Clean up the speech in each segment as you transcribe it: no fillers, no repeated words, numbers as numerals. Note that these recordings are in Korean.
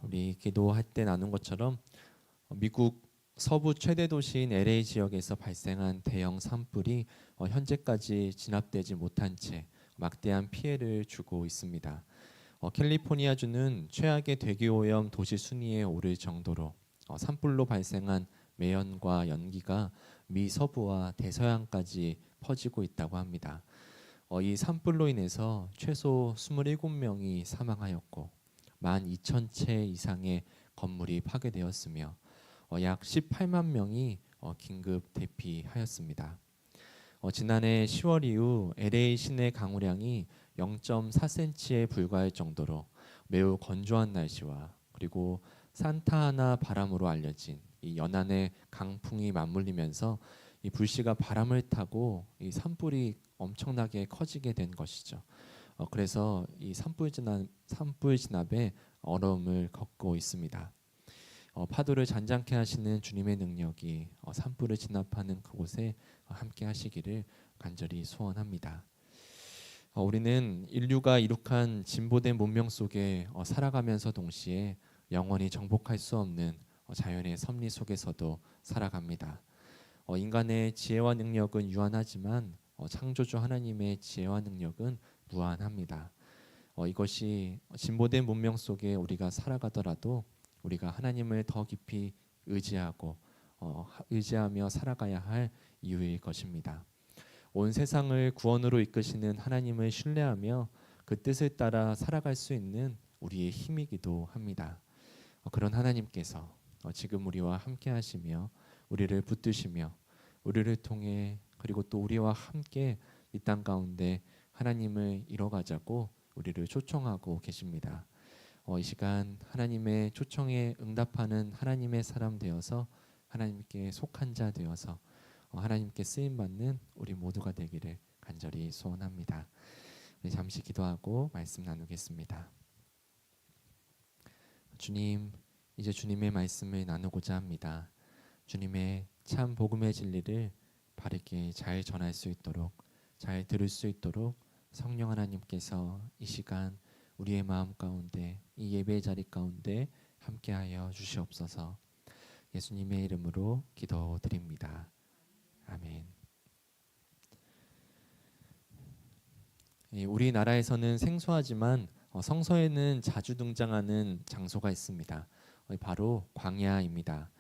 우리 기도할 때 나눈 것처럼 미국 서부 최대 도시인 LA 지역에서 발생한 대형 산불이 현재까지 진압되지 못한 채 막대한 피해를 주고 있습니다. 캘리포니아주는 최악의 대기오염 도시 순위에 오를 정도로 산불로 발생한 매연과 연기가 미 서부와 대서양까지 퍼지고 있다고 합니다. 이 산불로 인해서 최소 27명이 사망하였고 12,000채 이상의 건물이 파괴되었으며 약 18만 명이 긴급 대피하였습니다. 지난해 10월 이후 LA 시내 강우량이 0.4cm에 불과할 정도로 매우 건조한 날씨와 그리고 산타아나 바람으로 알려진 이 연안의 강풍이 맞물리면서 이 불씨가 바람을 타고 이 산불이 엄청나게 커지게 된 것이죠. 그래서 이 산불 진압에 어려움을 겪고 있습니다. 파도를 잔잔케 하시는 주님의 능력이 산불을 진압하는 그곳에 함께 하시기를 간절히 소원합니다. 우리는 인류가 이룩한 진보된 문명 속에 살아가면서 동시에 영원히 정복할 수 없는 자연의 섭리 속에서도 살아갑니다. 인간의 지혜와 능력은 유한하지만 창조주 하나님의 지혜와 능력은 무한합니다. 이것이 진보된 문명 속에 우리가 살아가더라도 우리가 하나님을 더 깊이 의지하며 살아가야 할 이유일 것입니다. 온 세상을 구원으로 이끄시는 하나님을 신뢰하며 그 뜻을 따라 살아갈 수 있는 우리의 힘이기도 합니다. 그런 하나님께서 지금 우리와 함께 하시며 우리를 붙드시며 우리를 통해 그리고 또 우리와 함께 이 땅 가운데 하나님을 이뤄가자고 우리를 초청하고 계십니다. 이 시간 하나님의 초청에 응답하는 하나님의 사람 되어서 하나님께 속한 자 되어서 하나님께 쓰임 받는 우리 모두가 되기를 간절히 소원합니다. 우리 잠시 기도하고 말씀 나누겠습니다. 주님, 이제 주님의 말씀을 나누고자 합니다. 주님의 참 복음의 진리를 바르게 잘 전할 수 있도록 잘 들을 수 있도록 성령 하나님께서 이 시간 우리의 마음 가운데 이 예배의 자리 가운데 함께하여 주시옵소서. 예수님의 이름으로 기도드립니다. 아멘. 우리나라에서는 생소하지만 성서에는 자주 등장하는 장소가 있습니다. 바로 광야입니다.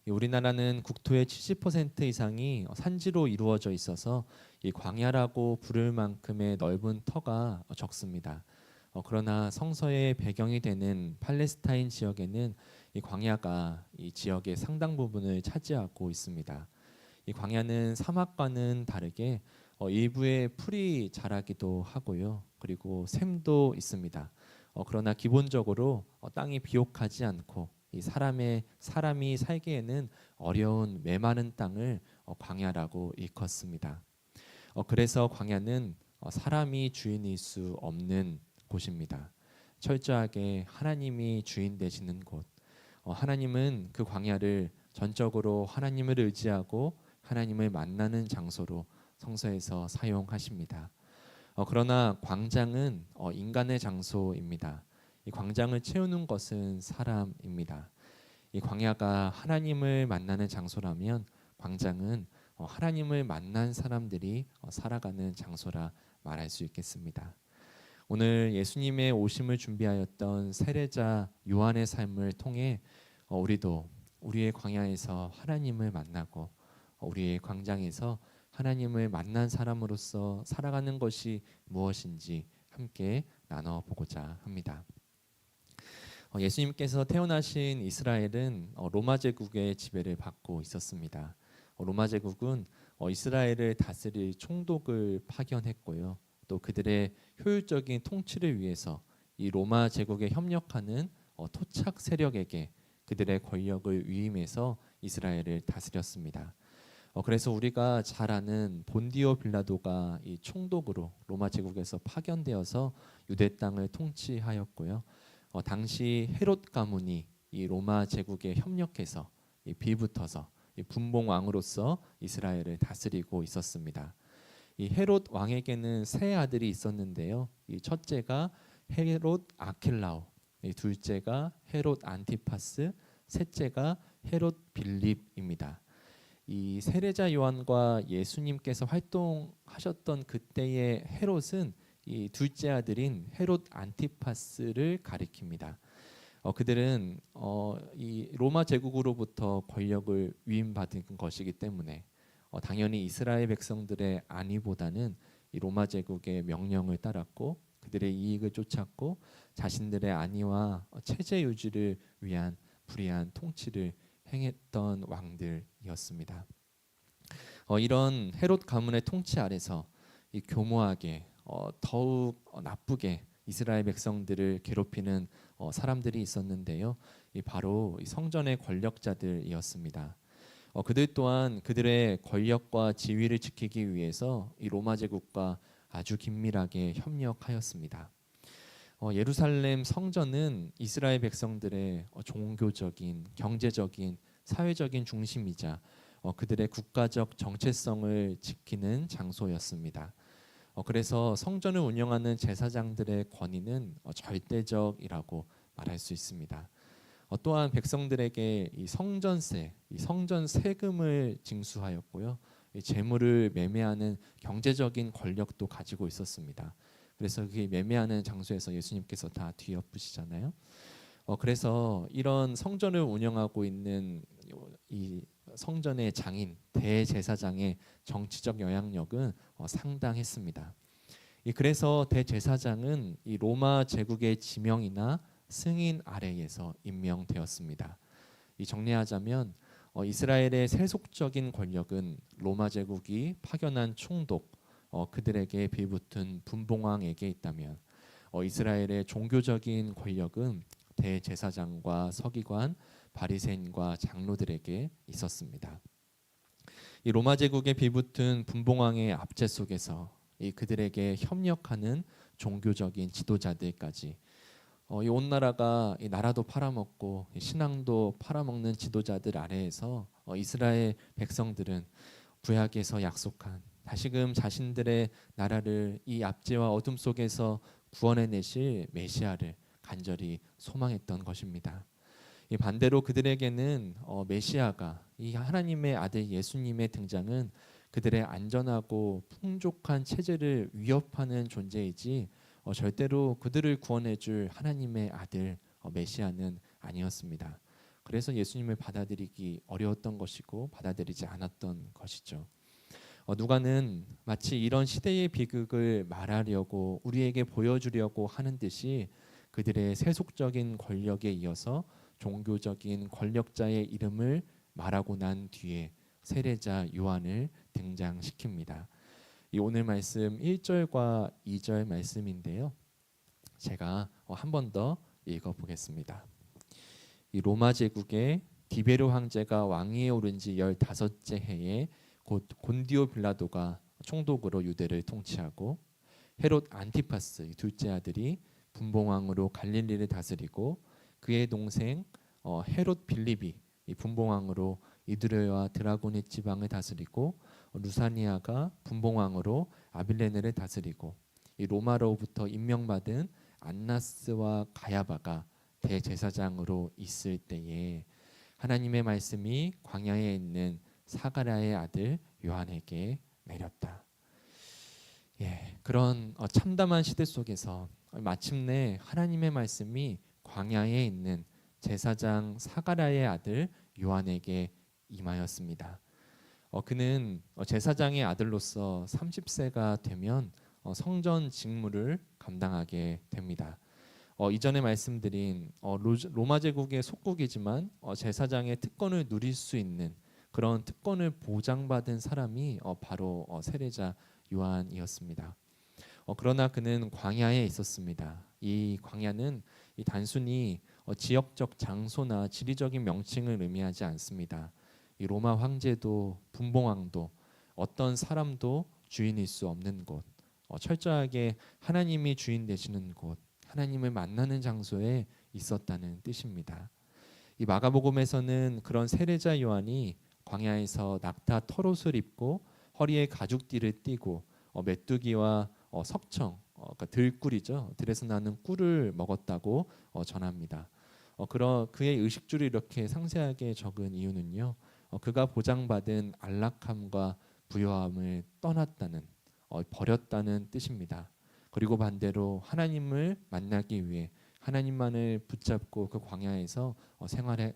우리나라는 국토의 70% 이상이 산지로 이루어져 있어서 이 광야라고 부를 만큼의 넓은 터가 적습니다. 그러나 성서의 배경이 되는 팔레스타인 지역에는 이 광야가 이 지역의 상당 부분을 차지하고 있습니다. 이 광야는 사막과는 다르게 일부에 풀이 자라기도 하고요. 그리고 샘도 있습니다. 그러나 기본적으로 땅이 비옥하지 않고 이 사람이 살기에는 어려운 메마른 땅을 광야라고 일컫습니다. 그래서 광야는 사람이 주인일 수 없는 곳입니다. 철저하게 하나님이 주인 되시는 곳. 하나님은 그 광야를 전적으로 하나님을 의지하고 하나님을 만나는 장소로 성서에서 사용하십니다. 그러나 광장은 인간의 장소입니다. 이 광장을 채우는 것은 사람입니다. 이 광야가 하나님을 만나는 장소라면 광장은 하나님을 만난 사람들이 살아가는 장소라 말할 수 있겠습니다. 오늘 예수님의 오심을 준비하였던 세례자 요한의 삶을 통해 우리도 우리의 광야에서 하나님을 만나고 우리의 광장에서 하나님을 만난 사람으로서 살아가는 것이 무엇인지 함께 나눠보고자 합니다. 예수님께서 태어나신 이스라엘은 로마 제국의 지배를 받고 있었습니다. 로마 제국은 이스라엘을 다스릴 총독을 파견했고요. 또 그들의 효율적인 통치를 위해서 이 로마 제국에 협력하는 토착 세력에게 그들의 권력을 위임해서 이스라엘을 다스렸습니다. 그래서 우리가 잘 아는 본디오 빌라도가 이 총독으로 로마 제국에서 파견되어서 유대 땅을 통치하였고요. 당시 헤롯 가문이 이 로마 제국에 협력해서 빌붙어서 분봉 왕으로서 이스라엘을 다스리고 있었습니다. 이 헤롯 왕에게는 세 아들이 있었는데요. 이 첫째가 헤롯 아킬라오, 이 둘째가 헤롯 안티파스, 셋째가 헤롯 빌립입니다. 이 세례자 요한과 예수님께서 활동하셨던 그때의 헤롯은 이 둘째 아들인 헤롯 안티파스를 가리킵니다. 그들은 이 로마 제국으로부터 권력을 위임받은 것이기 때문에 당연히 이스라엘 백성들의 안위보다는 이 로마 제국의 명령을 따랐고 그들의 이익을 쫓았고 자신들의 안위와 체제 유지를 위한 불의한 통치를 행했던 왕들이었습니다. 이런 헤롯 가문의 통치 아래서 이 교모하게 더욱 나쁘게 이스라엘 백성들을 괴롭히는 사람들이 있었는데요. 바로 이 성전의 권력자들이었습니다. 그들 또한 그들의 권력과 지위를 지키기 위해서 이 로마 제국과 아주 긴밀하게 협력하였습니다. 예루살렘 성전은 이스라엘 백성들의 종교적인, 경제적인, 사회적인 중심이자 그들의 국가적 정체성을 지키는 장소였습니다. 그래서 성전을 운영하는 제사장들의 권위는 절대적이라고 말할 수 있습니다. 또한 백성들에게 이 성전세, 이 성전 세금을 징수하였고요. 이 재물을 매매하는 경제적인 권력도 가지고 있었습니다. 그래서 그 매매하는 장소에서 예수님께서 다 뒤엎으시잖아요. 그래서 이런 성전을 운영하고 있는 이 성전의 장인 대제사장의 정치적 영향력은 상당했습니다. 그래서 대제사장은 이 로마 제국의 지명이나 승인 아래에서 임명되었습니다. 정리하자면 이스라엘의 세속적인 권력은 로마 제국이 파견한 총독 그들에게 빌붙은 분봉왕에게 있다면 이스라엘의 종교적인 권력은 대제사장과 서기관, 바리새인과 장로들에게 있었습니다. 이 로마 제국에 빌붙은 분봉왕의 압제 속에서 그들에게 협력하는 종교적인 지도자들까지 이 온 나라가 이 나라도 팔아먹고 신앙도 팔아먹는 지도자들 아래에서 이스라엘 백성들은 구약에서 약속한 다시금 자신들의 나라를 이 압제와 어둠 속에서 구원해내실 메시아를 간절히 소망했던 것입니다. 반대로 그들에게는 메시아가 이 하나님의 아들 예수님의 등장은 그들의 안전하고 풍족한 체제를 위협하는 존재이지 절대로 그들을 구원해줄 하나님의 아들 메시아는 아니었습니다. 그래서 예수님을 받아들이기 어려웠던 것이고 받아들이지 않았던 것이죠. 누가는 마치 이런 시대의 비극을 말하려고 우리에게 보여주려고 하는 듯이 그들의 세속적인 권력에 이어서 종교적인 권력자의 이름을 말하고 난 뒤에 세례자 요한을 등장시킵니다. 이 오늘 말씀 1절과 2절 말씀인데요. 제가 한 번 더 읽어보겠습니다. 이 로마 제국의 디베르 황제가 왕위에 오른 지 15째 해에 곧 곤디오 빌라도가 총독으로 유대를 통치하고 헤롯 안티파스 둘째 아들이 분봉왕으로 갈릴리를 다스리고 그의 동생 헤롯 빌립이 이 분봉왕으로 이두레와 드라고니 지방을 다스리고 루사니아가 분봉왕으로 아빌레네를 다스리고 이 로마로부터 임명받은 안나스와 가야바가 대제사장으로 있을 때에 하나님의 말씀이 광야에 있는 사가랴의 아들 요한에게 내렸다. 그런 참담한 시대 속에서 마침내 하나님의 말씀이 광야에 있는 제사장 사가랴의 아들 요한에게 임하였습니다. 그는 제사장의 아들로서 30세가 되면 성전 직무를 감당하게 됩니다. 이전에 말씀드린 로마 제국의 속국이지만 제사장의 특권을 누릴 수 있는 그런 특권을 보장받은 사람이 바로 세례자 요한이었습니다. 그러나 그는 광야에 있었습니다. 이 광야는 단순히 지역적 장소나 지리적인 명칭을 의미하지 않습니다. 이 로마 황제도 분봉왕도 어떤 사람도 주인일 수 없는 곳, 철저하게 하나님이 주인 되시는 곳, 하나님을 만나는 장소에 있었다는 뜻입니다. 이 마가복음에서는 그런 세례자 요한이 광야에서 낙타 털옷을 입고 허리에 가죽띠를 띠고 메뚜기와 석청 그러니까 들꿀이죠. 들에서 나는 꿀을 먹었다고 전합니다. 그의 의식주를 이렇게 상세하게 적은 이유는요. 그가 보장받은 안락함과 부요함을 떠났다는 버렸다는 뜻입니다. 그리고 반대로 하나님을 만나기 위해 하나님만을 붙잡고 그 광야에서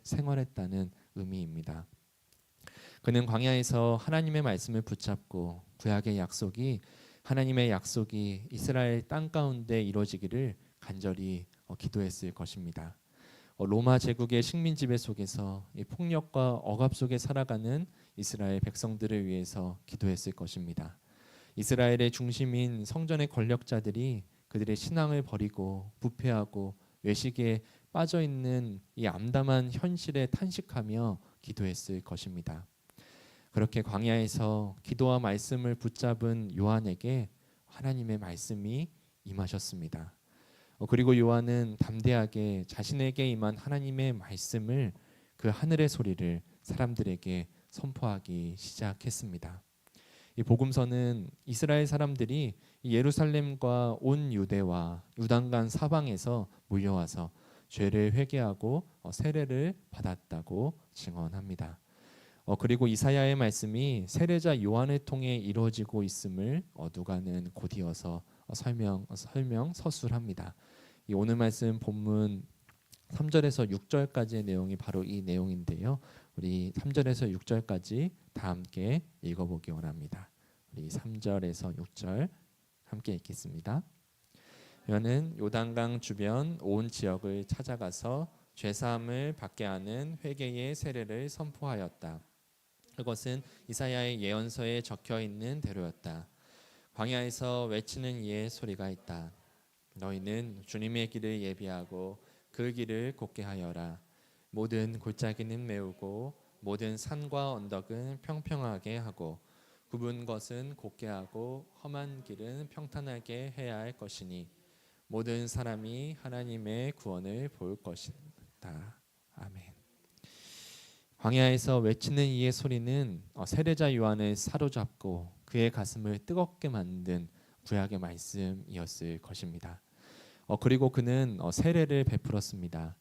생활했다는 의미입니다. 그는 광야에서 하나님의 말씀을 붙잡고 구약의 약속이 하나님의 약속이 이스라엘 땅 가운데 이루어지기를 간절히 기도했을 것입니다. 로마 제국의 식민 지배 속에서 이 폭력과 억압 속에 살아가는 이스라엘 백성들을 위해서 기도했을 것입니다. 이스라엘의 중심인 성전의 권력자들이 그들의 신앙을 버리고 부패하고 외식에 빠져 있는 이 암담한 현실에 탄식하며 기도했을 것입니다. 그렇게 광야에서 기도와 말씀을 붙잡은 요한에게 하나님의 말씀이 임하셨습니다. 그리고 요한은 담대하게 자신에게 임한 하나님의 말씀을 그 하늘의 소리를 사람들에게 선포하기 시작했습니다. 이 복음서는 이스라엘 사람들이 예루살렘과 온 유대와 요단강 사방에서 몰려와서 죄를 회개하고 세례를 받았다고 증언합니다. 그리고 이사야의 말씀이 세례자 요한을 통해 이루어지고 있음을 누가는 곧이어서 서술합니다. 이 오늘 말씀 본문 3절에서 6절까지의 내용이 바로 이 내용인데요. 우리 3절에서 6절까지 다 함께 읽어보기 원합니다. 우리 3절에서 6절 함께 읽겠습니다. 요한은 요단강 주변 온 지역을 찾아가서 죄사함을 받게 하는 회개의 세례를 선포하였다. 그것은 이사야의 예언서에 적혀 있는 대로였다. 광야에서 외치는 이의 소리가 있다. 너희는 주님의 길을 예비하고 그 길을 곧게 하여라. 모든 골짜기는 메우고 모든 산과 언덕은 평평하게 하고 굽은 것은 곧게 하고 험한 길은 평탄하게 해야 할 것이니 모든 사람이 하나님의 구원을 볼 것이다. 아멘. 광야에서 외치는 이의 소리는 세례자 요한을 사로잡고 그의 가슴을 뜨겁게 만든 구약의 말씀이었을 것입니다. 그리고 그는 세례를 베풀었습니다.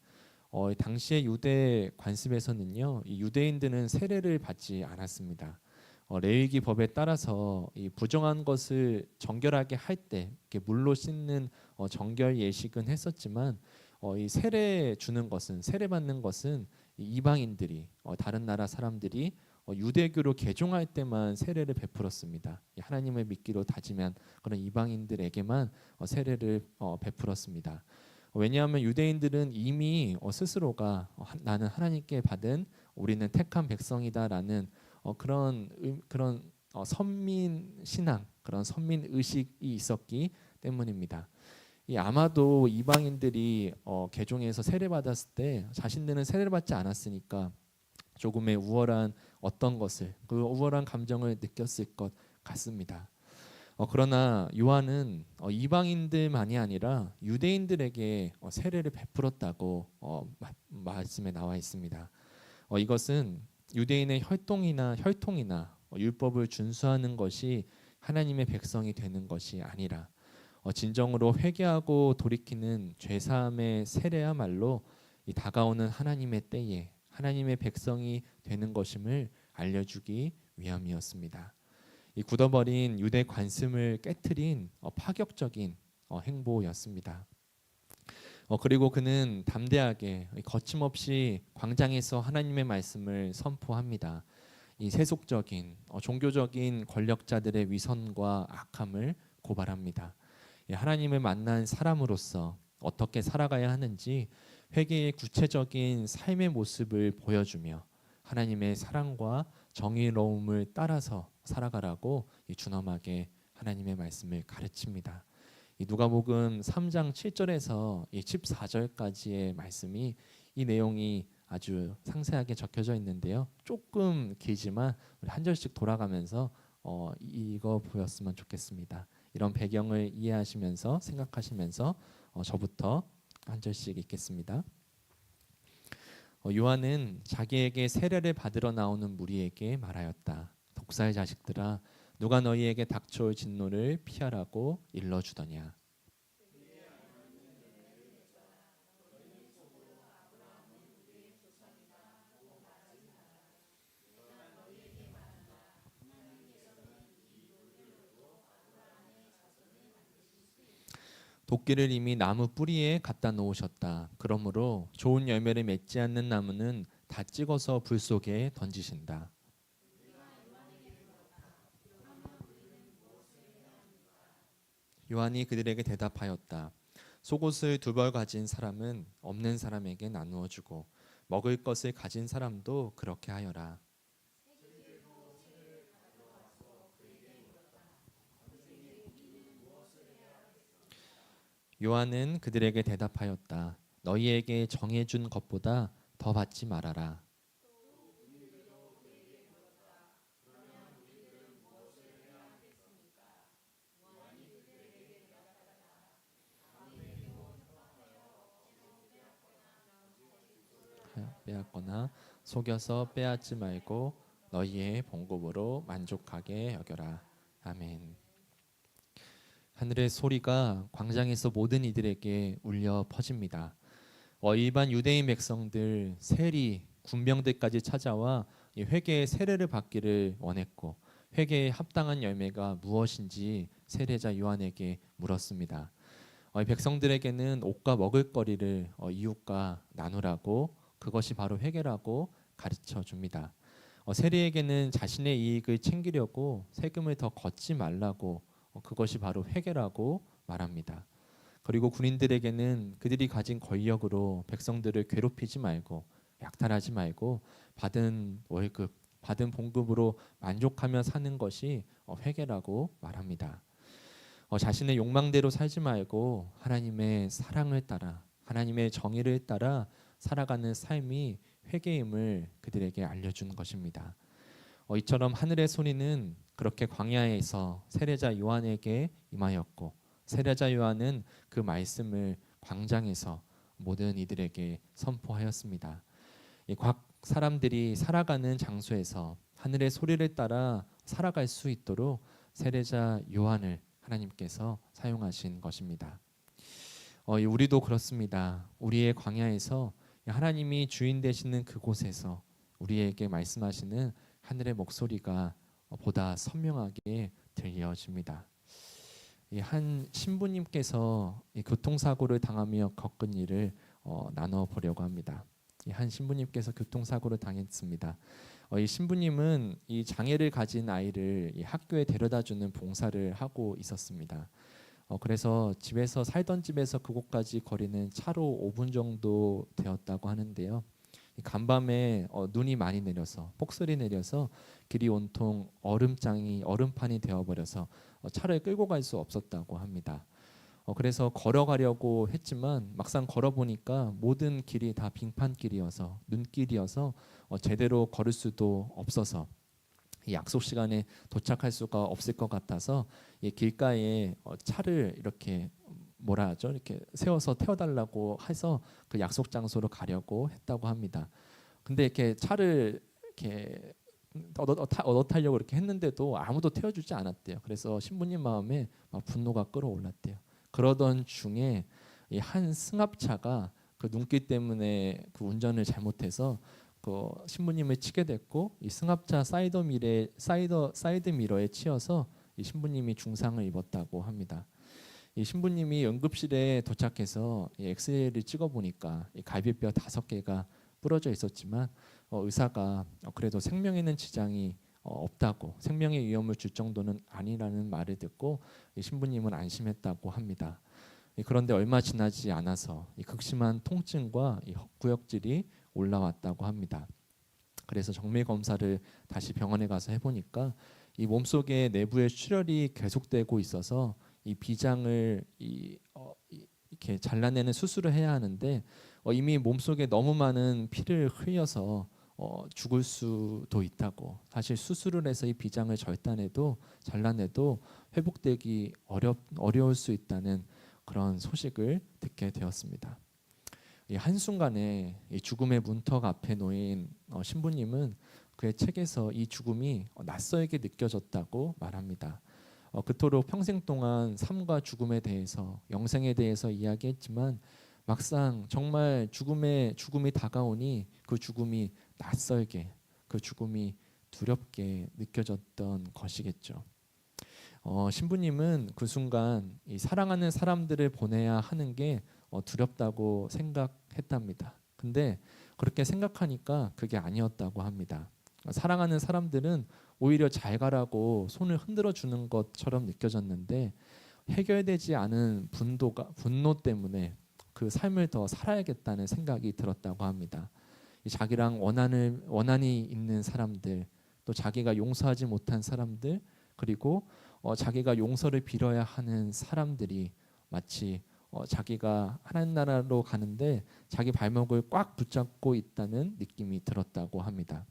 당시의 유대 관습에서는요, 이 유대인들은 세례를 받지 않았습니다. 레위기 법에 따라서 이 부정한 것을 정결하게 할 때 물로 씻는 정결 예식은 했었지만 이 세례 주는 것은 세례 받는 것은 이방인들이 다른 나라 사람들이 유대교로 개종할 때만 세례를 베풀었습니다. 하나님을 믿기로 다짐한 그런 이방인들에게만 세례를 베풀었습니다. 왜냐하면 유대인들은 이미 스스로가 나는 하나님께 받은 우리는 택한 백성이다라는 그런 선민 신앙, 그런 선민 의식이 있었기 때문입니다. 아마도 이방인들이 개종해서 세례 받았을 때 자신들은 세례를 받지 않았으니까 조금의 우월한 어떤 것을 그 우월한 감정을 느꼈을 것 같습니다. 그러나 요한은 이방인들만이 아니라 유대인들에게 세례를 베풀었다고 말씀에 나와 있습니다. 이것은 유대인의 혈통이나 율법을 준수하는 것이 하나님의 백성이 되는 것이 아니라 진정으로 회개하고 돌이키는 죄사함의 세례야말로 이 다가오는 하나님의 때에 하나님의 백성이 되는 것임을 알려주기 위함이었습니다. 이 굳어버린 유대 관습을 깨트린 파격적인 행보였습니다. 그리고 그는 담대하게 거침없이 광장에서 하나님의 말씀을 선포합니다. 이 세속적인 종교적인 권력자들의 위선과 악함을 고발합니다. 하나님을 만난 사람으로서 어떻게 살아가야 하는지 회개의 구체적인 삶의 모습을 보여주며 하나님의 사랑과 정의로움을 따라서 살아가라고 준엄하게 하나님의 말씀을 가르칩니다. 누가복음 3장 7절에서 14절까지의 말씀이 이 내용이 아주 상세하게 적혀져 있는데요. 조금 길지만 우리 한 절씩 돌아가면서 이거 보였으면 좋겠습니다. 이런 배경을 이해하시면서 생각하시면서 저부터 한 절씩 읽겠습니다. 요한은 자기에게 세례를 받으러 나오는 무리에게 말하였다. 독사의 자식들아, 누가 너희에게 닥쳐올 진노를 피하라고 일러주더냐. 도끼를 이미 나무 뿌리에 갖다 놓으셨다. 그러므로 좋은 열매를 맺지 않는 나무는 다 찍어서 불 속에 던지신다. 요한이 그들에게 대답하였다. 속옷을 2벌 가진 사람은 없는 사람에게 나누어 주고 먹을 것을 가진 사람도 그렇게 하여라. 요한은 그들에게 대답하였다. 너희에게 정해준 것보다 더 받지 말아라. 빼앗거나 속여서 빼앗지 말고 너희의 봉급으로 만족하게 여겨라. 아멘. 하늘의 소리가 광장에서 모든 이들에게 울려 퍼집니다. 일반 유대인 백성들, 세리, 군병들까지 찾아와 회개의 세례를 받기를 원했고 회개에 합당한 열매가 무엇인지 세례자 요한에게 물었습니다. 백성들에게는 옷과 먹을거리를 이웃과 나누라고, 그것이 바로 회개라고 가르쳐 줍니다. 세리에게는 자신의 이익을 챙기려고 세금을 더 걷지 말라고, 그것이 바로 회개라고 말합니다. 그리고 군인들에게는 그들이 가진 권력으로 백성들을 괴롭히지 말고 약탈하지 말고 받은 월급, 받은 봉급으로 만족하며 사는 것이 회개라고 말합니다. 자신의 욕망대로 살지 말고 하나님의 사랑을 따라, 하나님의 정의를 따라 살아가는 삶이 회개임을 그들에게 알려준 것입니다. 이처럼 하늘의 소리는 그렇게 광야에서 세례자 요한에게 임하였고 세례자 요한은 그 말씀을 광장에서 모든 이들에게 선포하였습니다. 각 사람들이 살아가는 장소에서 하늘의 소리를 따라 살아갈 수 있도록 세례자 요한을 하나님께서 사용하신 것입니다. 우리도 그렇습니다. 우리의 광야에서 하나님이 주인 되시는 그곳에서 우리에게 말씀하시는 하늘의 목소리가 보다 선명하게 들려집니다. 한 신부님께서 교통사고를 당하며 겪은 일을 나눠 보려고 합니다. 한 신부님께서 교통사고를 당했습니다. 이 신부님은 이 장애를 가진 아이를 학교에 데려다주는 봉사를 하고 있었습니다. 그래서 집에서 살던 집에서 그곳까지 거리는 차로 5분 정도 되었다고 하는데요. 간밤에 눈이 많이 내려서 폭설이 내려서 길이 온통 얼음판이 되어버려서 차를 끌고 갈 수 없었다고 합니다. 그래서 걸어가려고 했지만 막상 걸어보니까 모든 길이 다 빙판길이어서 눈길이어서 제대로 걸을 수도 없어서 이 약속 시간에 도착할 수가 없을 것 같아서 이 길가에 차를 이렇게 뭐라 하죠? 이렇게 세워서 태워달라고 해서 그 약속 장소로 가려고 했다고 합니다. 근데 이렇게 차를 이렇게 얻어 타려고 이렇게 했는데도 아무도 태워주지 않았대요. 그래서 신부님 마음에 막 분노가 끌어올랐대요. 그러던 중에 이 한 승합차가 그 눈길 때문에 그 운전을 잘못해서 그 신부님을 치게 됐고 이 승합차 사이드 미러에 치여서 이 신부님이 중상을 입었다고 합니다. 이 신부님이 응급실에 도착해서 이 엑스레이를 찍어 보니까 이 갈비뼈 5개가 부러져 있었지만 의사가 그래도 생명에는 지장이 없다고, 생명의 위험을 줄 정도는 아니라는 말을 듣고 이 신부님은 안심했다고 합니다. 그런데 얼마 지나지 않아서 이 극심한 통증과 이 헛구역질이 올라왔다고 합니다. 그래서 정밀 검사를 다시 병원에 가서 해보니까 이 몸속에 내부에 출혈이 계속되고 있어서 이 비장을 이렇게 잘라내는 수술을 해야 하는데 이미 몸속에 너무 많은 피를 흘려서 죽을 수도 있다고. 사실 수술을 해서 이 비장을 잘라내도 회복되기 어려울 수 있다는 그런 소식을 듣게 되었습니다. 이 한순간에 이 죽음의 문턱 앞에 놓인 신부님은 그의 책에서 이 죽음이 낯설게 느껴졌다고 말합니다. 그토록 평생 동안 삶과 죽음에 대해서, 영생에 대해서 이야기했지만 막상 정말 죽음이 다가오니 그 죽음이 낯설게, 그 죽음이 두렵게 느껴졌던 것이겠죠. 신부님은 그 순간 이 사랑하는 사람들을 보내야 하는 게 두렵다고 생각했답니다. 근데 그렇게 생각하니까 그게 아니었다고 합니다. 사랑하는 사람들은 오히려 잘 가라고 손을 흔들어 주는 것처럼 느껴졌는데 해결되지 않은 분노 때문에 그 삶을 더 살아야겠다는 생각이 들었다고 합니다. 이 자기랑 원한이 있는 사람들, 또 자기가 용서하지 못한 사람들, 그리고 자기가 용서를 빌어야 하는 사람들이 마치 자기가 하나님 나라로 가는데 자기 발목을 꽉 붙잡고 있다는 느낌이 들었다고 합니다.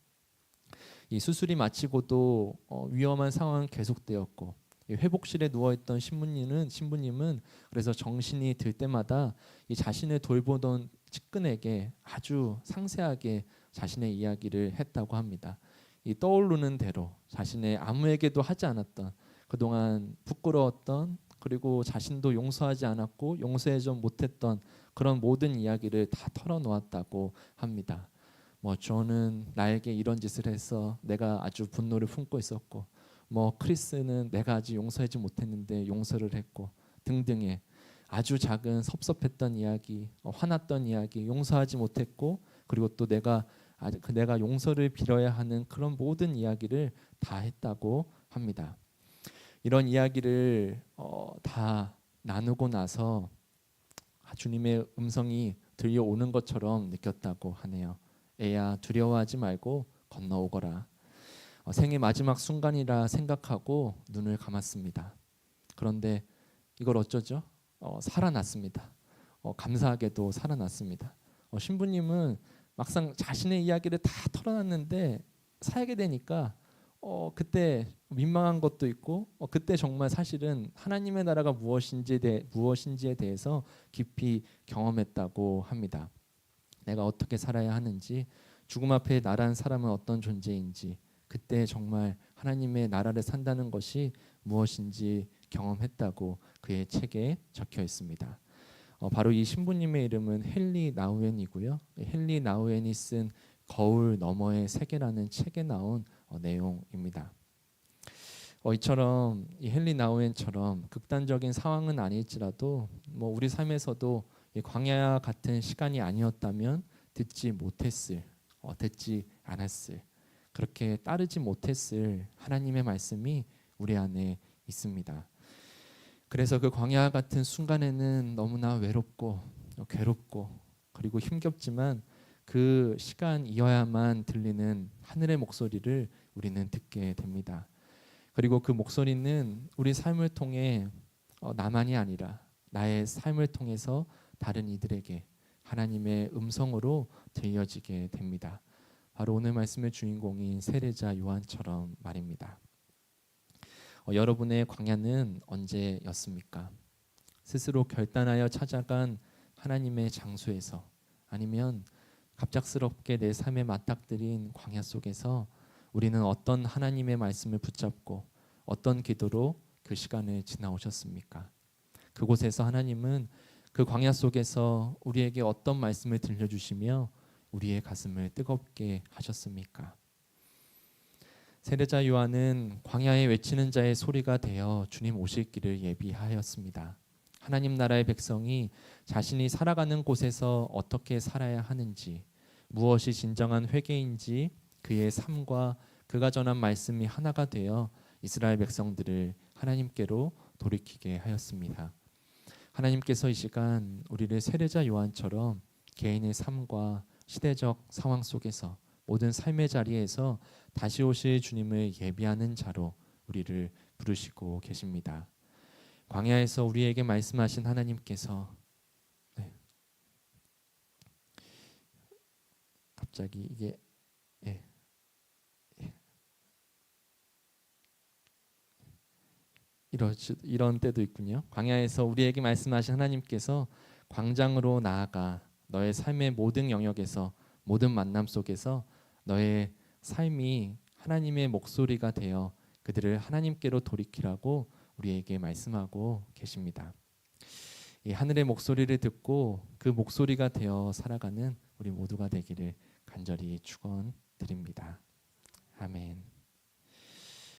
이 수술이 마치고도 위험한 상황은 계속되었고 이 회복실에 누워있던 신부님은 그래서 정신이 들 때마다 이 자신을 돌보던 측근에게 아주 상세하게 자신의 이야기를 했다고 합니다. 이 떠오르는 대로 자신의 아무에게도 하지 않았던 그동안 부끄러웠던 그리고 자신도 용서하지 않았고 용서하지 못했던 그런 모든 이야기를 다 털어놓았다고 합니다. 뭐 저는 나에게 이런 짓을 해서 내가 아주 분노를 품고 있었고 뭐 크리스는 내가 아직 용서하지 못했는데 용서를 했고 등등의 아주 작은 섭섭했던 이야기, 화났던 이야기, 용서하지 못했고 그리고 또 내가 용서를 빌어야 하는 그런 모든 이야기를 다 했다고 합니다. 이런 이야기를 다 나누고 나서 주님의 음성이 들려오는 것처럼 느꼈다고 하네요. 애야 두려워하지 말고 건너오거라. 생의 마지막 순간이라 생각하고 눈을 감았습니다. 그런데 이걸 어쩌죠? 살아났습니다. 감사하게도 살아났습니다. 신부님은 막상 자신의 이야기를 다 털어놨는데 살게 되니까 그때 민망한 것도 있고 그때 정말 사실은 하나님의 나라가 무엇인지에 대해서 깊이 경험했다고 합니다. 내가 어떻게 살아야 하는지, 죽음 앞에 나란 사람은 어떤 존재인지, 그때 정말 하나님의 나라를 산다는 것이 무엇인지 경험했다고 그의 책에 적혀 있습니다. 바로 이 신부님의 이름은 헨리 나우엔이고요. 헨리 나우엔이 쓴 거울 너머의 세계라는 책에 나온 내용입니다. 이처럼 이 헨리 나우엔처럼 극단적인 상황은 아닐지라도 뭐 우리 삶에서도 이 광야 같은 시간이 아니었다면 듣지 않았을, 그렇게 따르지 못했을 하나님의 말씀이 우리 안에 있습니다. 그래서 그 광야 같은 순간에는 너무나 외롭고 괴롭고 그리고 힘겹지만 그 시간이어야만 들리는 하늘의 목소리를 우리는 듣게 됩니다. 그리고 그 목소리는 우리 삶을 통해 나만이 아니라 나의 삶을 통해서 다른 이들에게 하나님의 음성으로 들려지게 됩니다. 바로 오늘 말씀의 주인공인 세례자 요한처럼 말입니다. 여러분의 광야는 언제였습니까? 스스로 결단하여 찾아간 하나님의 장소에서 아니면 갑작스럽게 내 삶에 맞닥뜨린 광야 속에서 우리는 어떤 하나님의 말씀을 붙잡고 어떤 기도로 그 시간을 지나오셨습니까? 그곳에서 하나님은 그 광야 속에서 우리에게 어떤 말씀을 들려주시며 우리의 가슴을 뜨겁게 하셨습니까? 세례자 요한은 광야에 외치는 자의 소리가 되어 주님 오실 길을 예비하였습니다. 하나님 나라의 백성이 자신이 살아가는 곳에서 어떻게 살아야 하는지, 무엇이 진정한 회개인지 그의 삶과 그가 전한 말씀이 하나가 되어 이스라엘 백성들을 하나님께로 돌이키게 하였습니다. 하나님께서 이 시간 우리를 세례자 요한처럼 개인의 삶과 시대적 상황 속에서 모든 삶의 자리에서 다시 오실 주님을 예비하는 자로 우리를 부르시고 계십니다. 광야에서 우리에게 말씀하신 하나님께서 갑자기 이게 이런 때도 있군요. 광야에서 우리에게 말씀하신 하나님께서 광장으로 나아가 너의 삶의 모든 영역에서 모든 만남 속에서 너의 삶이 하나님의 목소리가 되어 그들을 하나님께로 돌이키라고 우리에게 말씀하고 계십니다. 이 하늘의 목소리를 듣고 그 목소리가 되어 살아가는 우리 모두가 되기를 간절히 축원드립니다. 아멘.